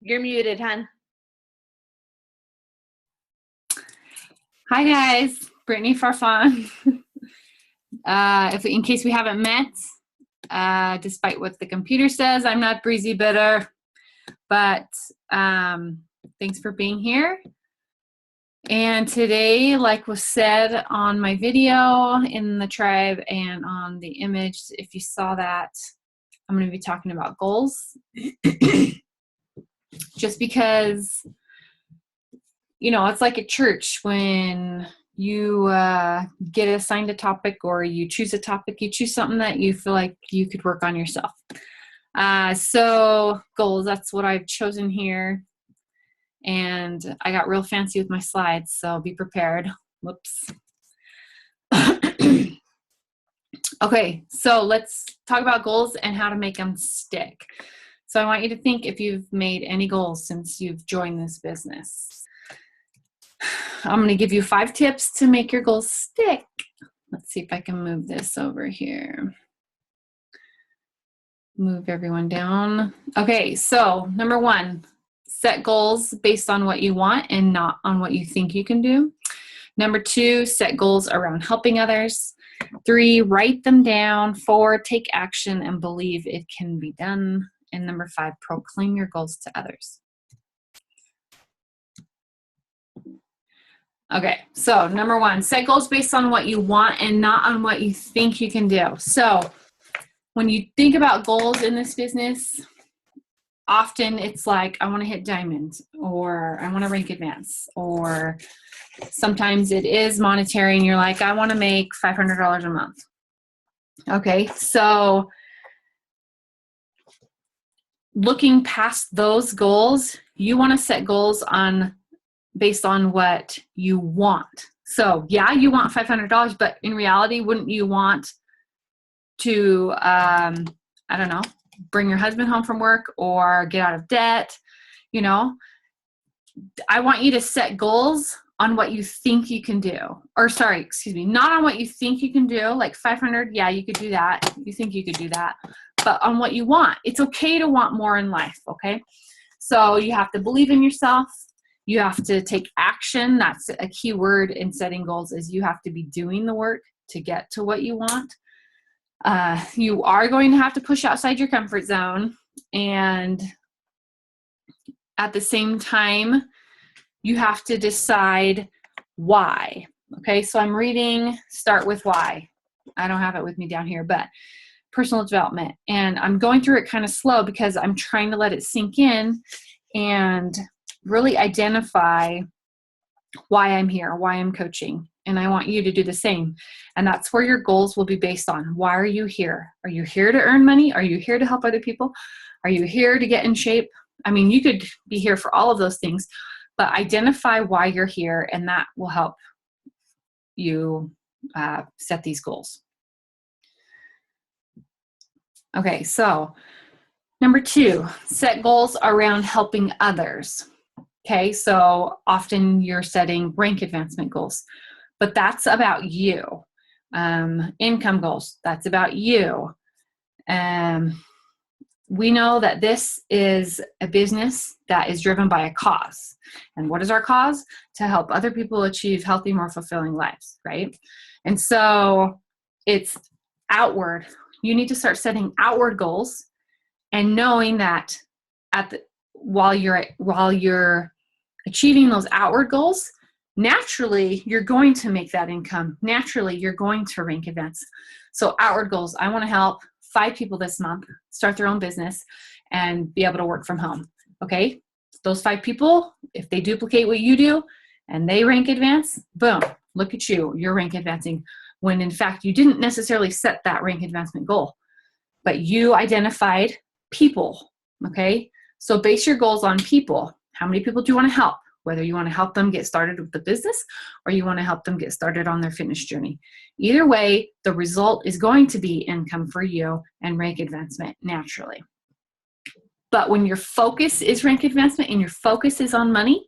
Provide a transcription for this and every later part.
You're muted, hon. Hi guys, Brittany Farfan. In case we haven't met, despite what the computer says, I'm not breezy bitter, but thanks for being here. And today, like was said on my video in the tribe and on the image, if you saw that, I'm going to be talking about goals. Just because, you know, it's like at church when you get assigned a topic or you choose a topic, you choose something that you feel like you could work on yourself. So goals, that's what I've chosen here. And I got real fancy with my slides, so be prepared. Whoops. Okay, so let's talk about goals and how to make them stick. So I want you to think if you've made any goals since you've joined this business. I'm going to give you 5 tips to make your goals stick. Let's see if I can move this over here. Move everyone down. Okay, so number 1, set goals based on what you want and not on what you think you can do. Number 2, set goals around helping others. 3, write them down. 4, take action and believe it can be done. And number 5, proclaim your goals to others. Okay, so number 1, set goals based on what you want and not on what you think you can do. So when you think about goals in this business, often it's like, I want to hit diamond, or I want to rank advance, or sometimes it is monetary and you're like, I want to make $500 a month. Okay, so looking past those goals, you want to set goals based on what you want. So yeah, you want $500, but in reality, wouldn't you want to, I don't know, bring your husband home from work or get out of debt? You know, I want you to set goals on what you think you can do, or sorry, excuse me, not on what you think you can do, like 500, yeah, you could do that. You think you could do that, but on what you want. It's okay to want more in life, okay? So you have to believe in yourself. You have to take action. That's a key word in setting goals, is you have to be doing the work to get to what you want. You are going to have to push outside your comfort zone, and at the same time, you have to decide why. Okay, so I'm reading Start With Why. I don't have it with me down here, but personal development. And I'm going through it kind of slow because I'm trying to let it sink in and really identify why I'm here, why I'm coaching. And I want you to do the same. And that's where your goals will be based on. Why are you here? Are you here to earn money? Are you here to help other people? Are you here to get in shape? I mean, you could be here for all of those things, but identify why you're here, and that will help you set these goals. Okay, so number 2, set goals around helping others. Okay, so often you're setting rank advancement goals, but that's about you. Income goals, that's about you. We know that this is a business that is driven by a cause. And what is our cause? To help other people achieve healthy, more fulfilling lives, right? And so it's outward. You need to start setting outward goals and knowing that while you're achieving those outward goals, naturally you're going to make that income. Naturally, you're going to rank advance. So outward goals, I want to help 5 people this month start their own business and be able to work from home. Okay, those 5 people, if they duplicate what you do and they rank advance, boom, look at you, you're rank advancing, when in fact you didn't necessarily set that rank advancement goal, but you identified people. Okay, so base your goals on people. How many people do you want to help? Whether you want to help them get started with the business or you want to help them get started on their fitness journey. Either way, the result is going to be income for you and rank advancement naturally. But when your focus is rank advancement and your focus is on money,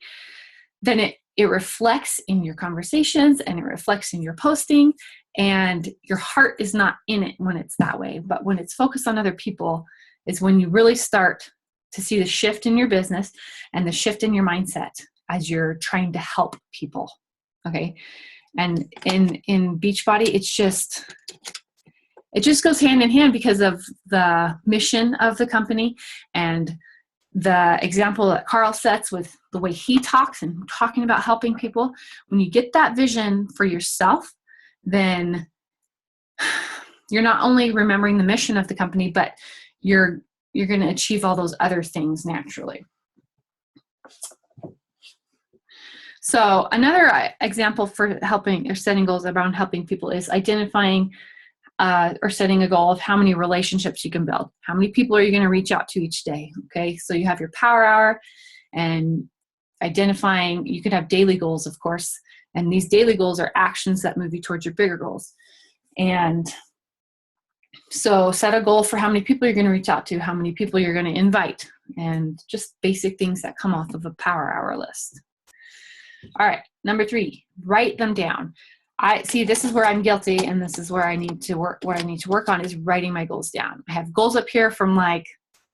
then it reflects in your conversations and it reflects in your posting, and your heart is not in it when it's that way. But when it's focused on other people is when you really start to see the shift in your business and the shift in your mindset as you're trying to help people. Okay. And in Beachbody, it just goes hand in hand because of the mission of the company and the example that Carl sets with the way he talks and talking about helping people. When you get that vision for yourself, then you're not only remembering the mission of the company, but you're going to achieve all those other things naturally. So another example for helping or setting goals around helping people is identifying or setting a goal of how many relationships you can build. How many people are you going to reach out to each day? Okay, so you have your power hour and identifying, you could have daily goals, of course, and these daily goals are actions that move you towards your bigger goals. And so set a goal for how many people you're going to reach out to, how many people you're going to invite, and just basic things that come off of a power hour list. All right, number 3, write them down. I see this is where I'm guilty, and this is where I need to work. What I need to work on is writing my goals down. I have goals up here from like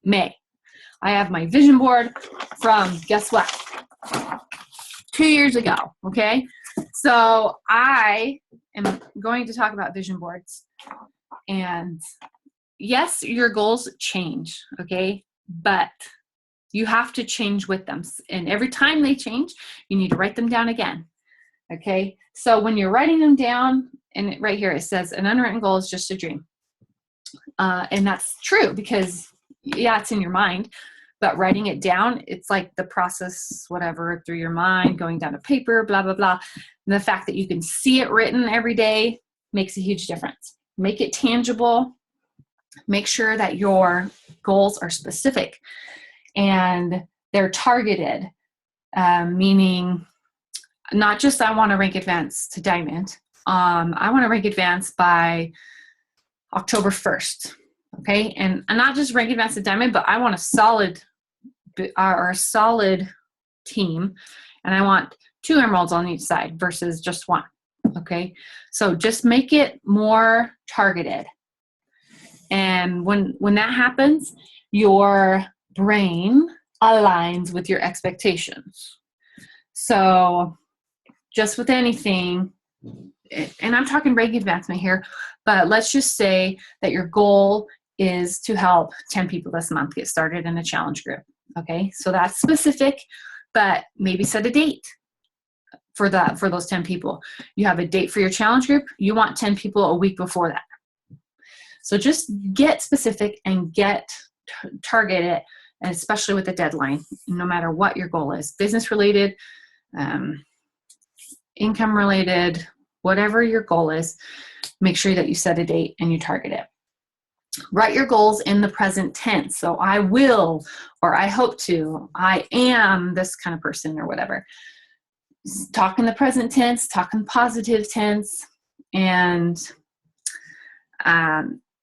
May. I have my vision board from, guess what? 2 years ago. Okay. So I am going to talk about vision boards, and yes, your goals change. Okay. But you have to change with them. And every time they change, you need to write them down again. Okay, so when you're writing them down, and right here it says an unwritten goal is just a dream. And that's true because, yeah, it's in your mind, but writing it down, it's like the process, whatever, through your mind, going down to paper, blah, blah, blah. And the fact that you can see it written every day makes a huge difference. Make it tangible. Make sure that your goals are specific and they're targeted, meaning not just I want to rank advanced to diamond. I want to rank advanced by October 1st. Okay. And not just rank advanced to diamond, but I want a solid team. And I want 2 emeralds on each side versus just 1. Okay. So just make it more targeted. And when that happens, your brain aligns with your expectations. So just with anything, and I'm talking rank advancement here, but let's just say that your goal is to help 10 people this month get started in a challenge group. Okay, so that's specific, but maybe set a date for those 10 people. You have a date for your challenge group. You want 10 people a week before that. So just get specific and target it, and especially with the deadline, no matter what your goal is, business related, income related, whatever your goal is, make sure that you set a date and you target it. Write your goals in the present tense. So I will, or I hope to, I am this kind of person or whatever. Talk in the present tense, talk in positive tense. And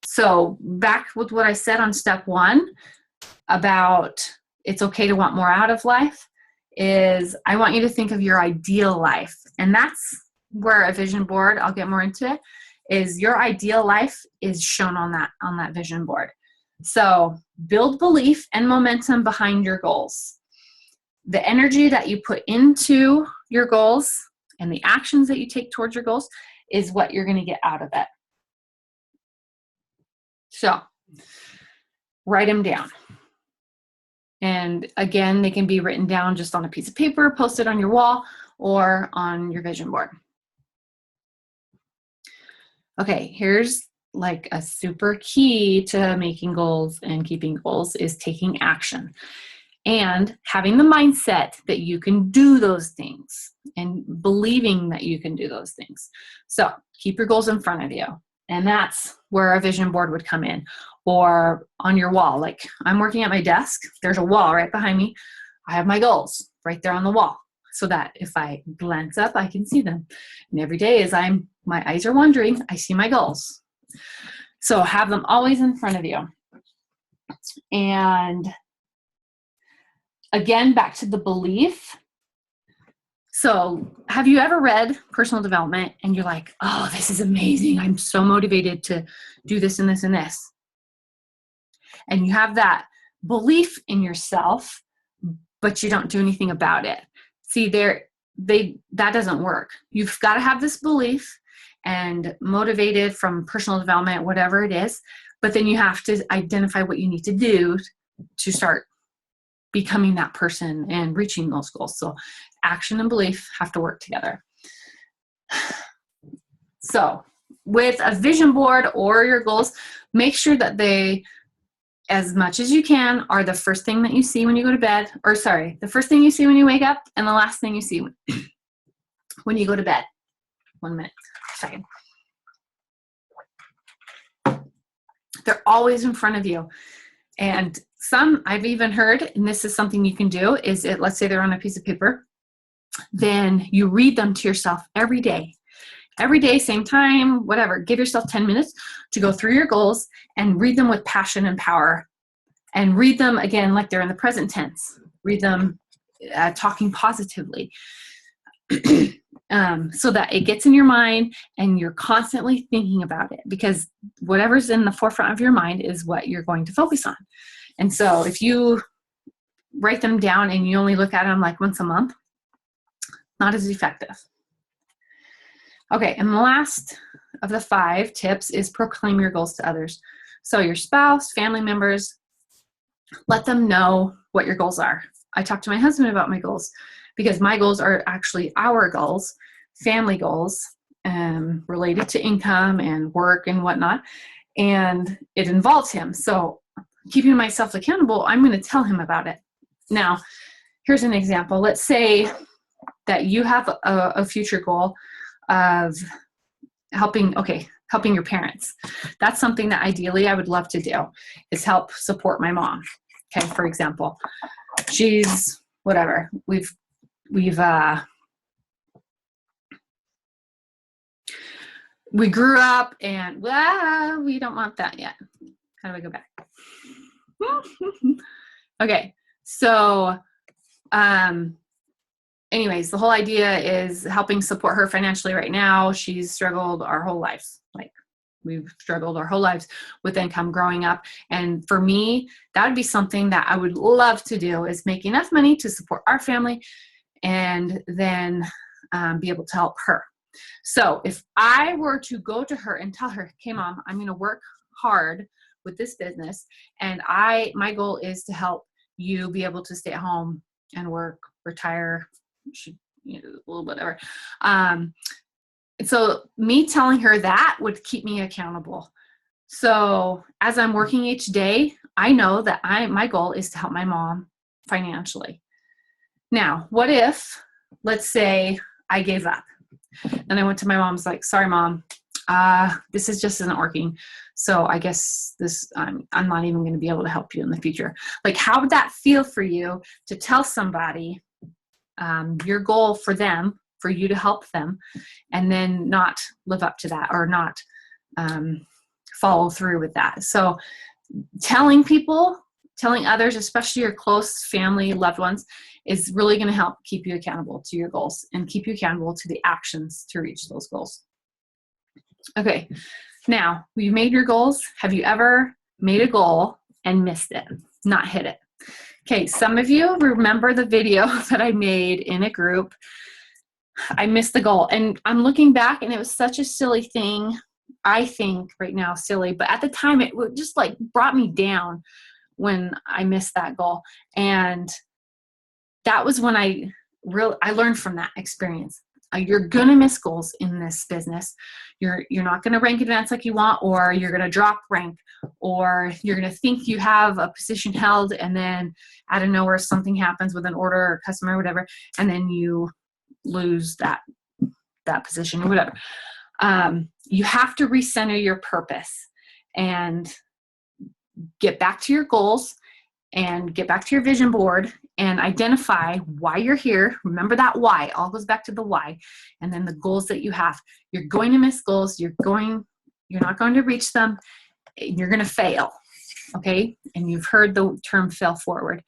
so back with what I said on step 1 about it's okay to want more out of life is I want you to think of your ideal life. And that's where a vision board, I'll get more into it, is your ideal life is shown on that vision board. So build belief and momentum behind your goals. The energy that you put into your goals and the actions that you take towards your goals is what you're going to get out of it. So write them down. And again, they can be written down just on a piece of paper, posted on your wall, or on your vision board. Okay, here's like a super key to making goals and keeping goals is taking action and having the mindset that you can do those things and believing that you can do those things. So keep your goals in front of you. And that's where a vision board would come in, or on your wall. Like I'm working at my desk, there's a wall right behind me. I have my goals right there on the wall so that if I glance up, I can see them. And every day as my eyes are wandering, I see my goals. So have them always in front of you. And again, back to the belief. So have you ever read personal development and you're like, oh, this is amazing. I'm so motivated to do this and this and this. And you have that belief in yourself, but you don't do anything about it. See, that doesn't work. You've got to have this belief and motivated from personal development, whatever it is, but then you have to identify what you need to do to start becoming that person and reaching those goals. So action and belief have to work together. So with a vision board or your goals, make sure that they, as much as you can, are the first thing that you see when you go to bed, or sorry, the first thing you see when you wake up and the last thing you see when you go to bed. 1 minute, second. They're always in front of you. And some I've even heard, and this is something you can do, is let's say they're on a piece of paper, then you read them to yourself every day. Every day, same time, whatever. Give yourself 10 minutes to go through your goals and read them with passion and power. And read them again like they're in the present tense. Read them talking positively. So that it gets in your mind and you're constantly thinking about it, because whatever's in the forefront of your mind is what you're going to focus on. And so if you write them down and you only look at them like once a month, not as effective. Okay, and the last of the 5 tips is proclaim your goals to others. So your spouse, family members, let them know what your goals are. I talk to my husband about my goals because my goals are actually our goals, family goals, related to income and work and whatnot, and it involves him. So keeping myself accountable, I'm going to tell him about it. Now, here's an example. Let's say that you have a future goal of helping your parents. That's something that ideally I would love to do, is help support my mom. Okay, for example, she's whatever. We grew up and we don't want that yet. How do I go back? Okay, so anyways, the whole idea is helping support her financially right now. She's struggled our whole lives. Like, we've struggled our whole lives with income growing up. And for me, that would be something that I would love to do, is make enough money to support our family and then be able to help her. So if I were to go to her and tell her, okay, Mom, I'm going to work hard with this business, and my goal is to help you be able to stay at home and work, retire, a little whatever. So me telling her that would keep me accountable. So as I'm working each day, I know that my goal is to help my mom financially. Now, what if, let's say I gave up and I went to my mom's like, sorry, Mom, this just isn't working. So I guess I'm not even going to be able to help you in the future. Like, how would that feel for you to tell somebody your goal for them, for you to help them, and then not live up to that, or not follow through with that? So telling others, especially your close family, loved ones, is really going to help keep you accountable to your goals and keep you accountable to the actions to reach those goals. Okay, now you've made your goals. Have you ever made a goal and missed it, not hit it? Okay, some of you remember the video that I made in a group. I missed the goal, and I'm looking back, and it was such a silly thing. I think right now silly, but at the time it just like brought me down when I missed that goal. And that was when I learned from that experience. You're going to miss goals in this business. You're not going to rank events like you want, or you're going to drop rank, or you're going to think you have a position held, and then out of nowhere something happens with an order or customer or whatever, and then you lose that position or whatever. You have to recenter your purpose and get back to your goals and get back to your vision board and identify why you're here. Remember that why. All goes back to the why. And then the goals that you have. You're going to miss goals. You're not going to reach them. You're going to fail. Okay? And you've heard the term fail forward.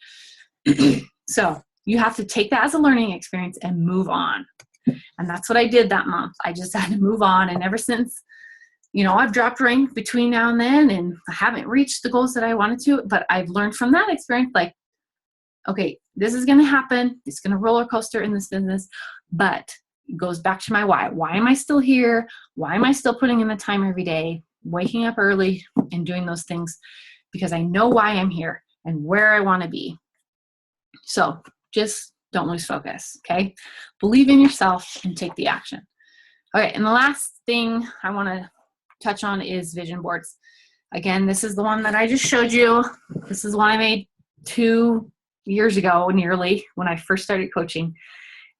So you have to take that as a learning experience and move on. And that's what I did that month. I just had to move on. And ever since you know, I've dropped rank between now and then, and I haven't reached the goals that I wanted to, but I've learned from that experience, like, okay, this is going to happen. It's going to roller coaster in this business, but it goes back to my why. Why am I still here? Why am I still putting in the time every day, waking up early and doing those things? Because I know why I'm here and where I want to be. So just don't lose focus, okay? Believe in yourself and take the action. Okay, and the last thing I want to touch on is vision boards. Again, this is the one that I just showed you. This is one I made 2 years ago, nearly, when I first started coaching.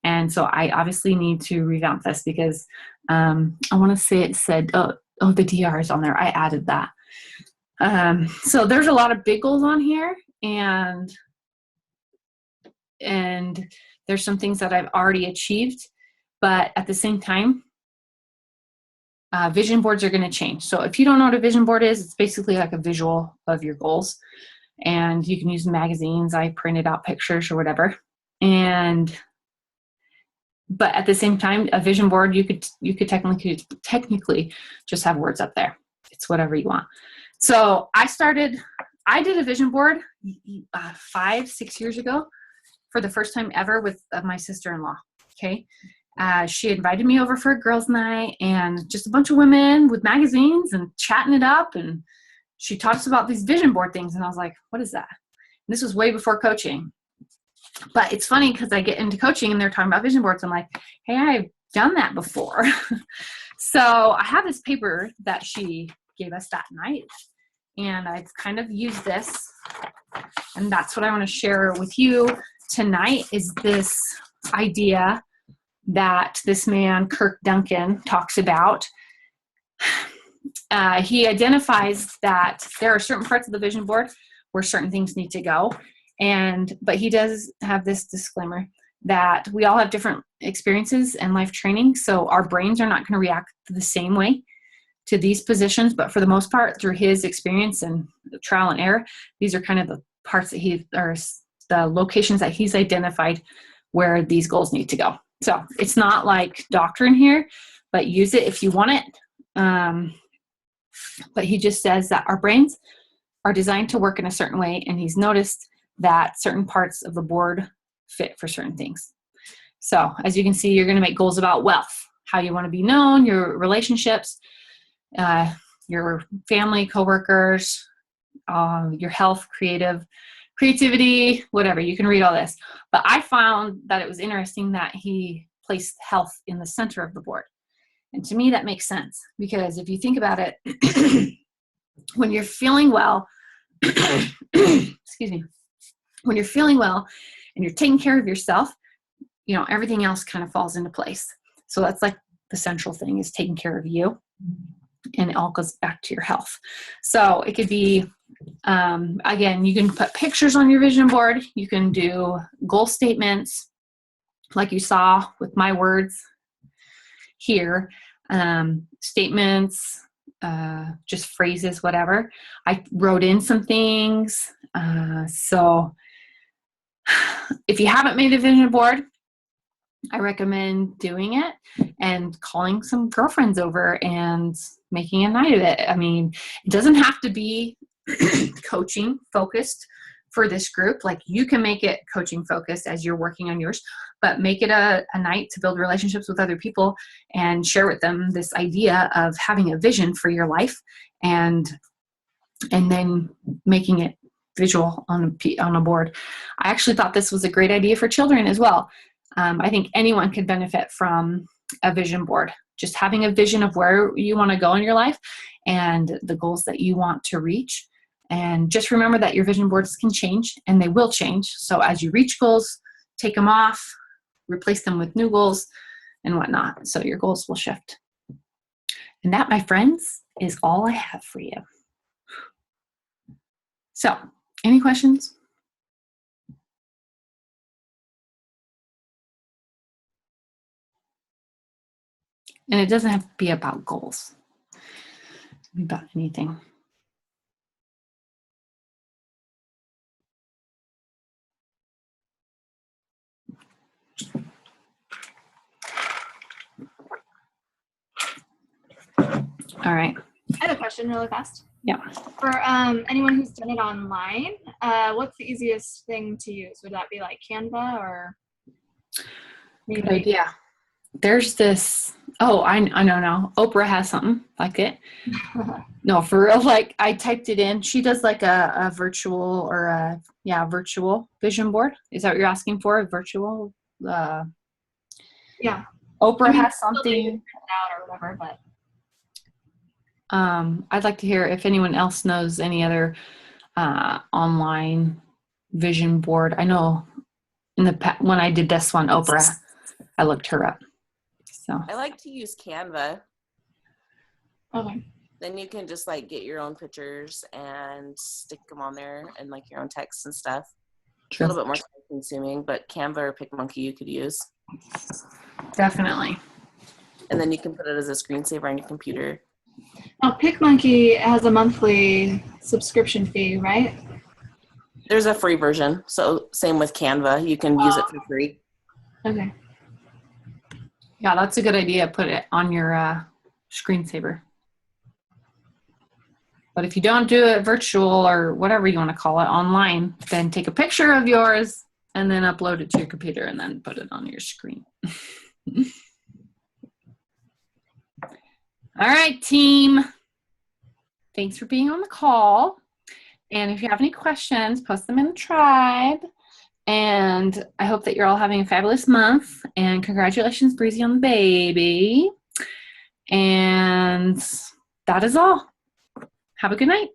And so I obviously need to revamp this because I want to say it said, oh, the DR is on there. I added that. So there's a lot of big goals on here, and there's some things that I've already achieved, but at the same time, vision boards are going to change. So if you don't know what a vision board is, it's basically like a visual of your goals, and you can use magazines. I printed out pictures or whatever. But at the same time, a vision board, you could technically just have words up there. It's whatever you want. So I did a vision board 5-6 years ago for the first time ever with my sister-in-law. Okay. She invited me over for a girls' night, and just a bunch of women with magazines and chatting it up. And she taught us about these vision board things. And I was like, what is that? And this was way before coaching. But it's funny because I get into coaching and they're talking about vision boards. I'm like, hey, I've done that before. So I have this paper that she gave us that night, and I've kind of used this. And that's what I want to share with you tonight, is this idea that this man, Kirk Duncan, talks about. He identifies that there are certain parts of the vision board where certain things need to go. But he does have this disclaimer that we all have different experiences and life training. So our brains are not going to react the same way to these positions, but for the most part, through his experience and trial and error, these are kind of the parts that the locations that he's identified where these goals need to go. So it's not like doctrine here, but use it if you want it. But he just says that our brains are designed to work in a certain way, and he's noticed that certain parts of the board fit for certain things. So as you can see, you're going to make goals about wealth, how you want to be known, your relationships, your family, coworkers, your health, creativity, whatever. You can read all this. But I found that it was interesting that he placed health in the center of the board. And to me, that makes sense, because if you think about it, when you're feeling well, excuse me, when you're feeling well and you're taking care of yourself, everything else kind of falls into place. So that's like the central thing, is taking care of you, and it all goes back to your health. So it could be, again, you can put pictures on your vision board. You can do goal statements like you saw with my words here, statements, just phrases, whatever. I wrote in some things. So if you haven't made a vision board, I recommend doing it and calling some girlfriends over and making a night of it. I mean, it doesn't have to be coaching focused for this group. Like, you can make it coaching focused as you're working on yours, but make it a night to build relationships with other people and share with them this idea of having a vision for your life, and then making it visual on a board. I actually thought this was a great idea for children as well. I think anyone could benefit from a vision board. Just having a vision of where you want to go in your life and the goals that you want to reach. And just remember that your vision boards can change, and they will change. So as you reach goals, take them off, replace them with new goals and whatnot. So your goals will shift. And that, my friends, is all I have for you. So, any questions? And it doesn't have to be about goals. It can be about anything. All right. I have a question really fast. Yeah. For anyone who's done it online, what's the easiest thing to use? Would that be like Canva or? Good idea. There's this, I know now. Oprah has something like it. No, for real. Like I typed it in. She does like a virtual or virtual vision board. Is that what you're asking for? A virtual? Yeah. Oprah has something. Out or whatever, but. I'd like to hear if anyone else knows any other online vision board. I know when I did this one, Oprah, I looked her up. So I like to use Canva. Okay. Then you can just like get your own pictures and stick them on there and like your own text and stuff. True. A little bit more time consuming, but Canva or PicMonkey you could use. Definitely. And then you can put it as a screensaver on your computer. Now, PicMonkey has a monthly subscription fee, right? There's a free version. So same with Canva. You can use it for free. Okay. Yeah, that's a good idea. Put it on your screensaver. But if you don't do it virtual or whatever you want to call it online, then take a picture of yours and then upload it to your computer and then put it on your screen. All right, team. Thanks for being on the call. And if you have any questions, post them in the tribe. And I hope that you're all having a fabulous month. And congratulations, Breezy, on the baby. And that is all. Have a good night.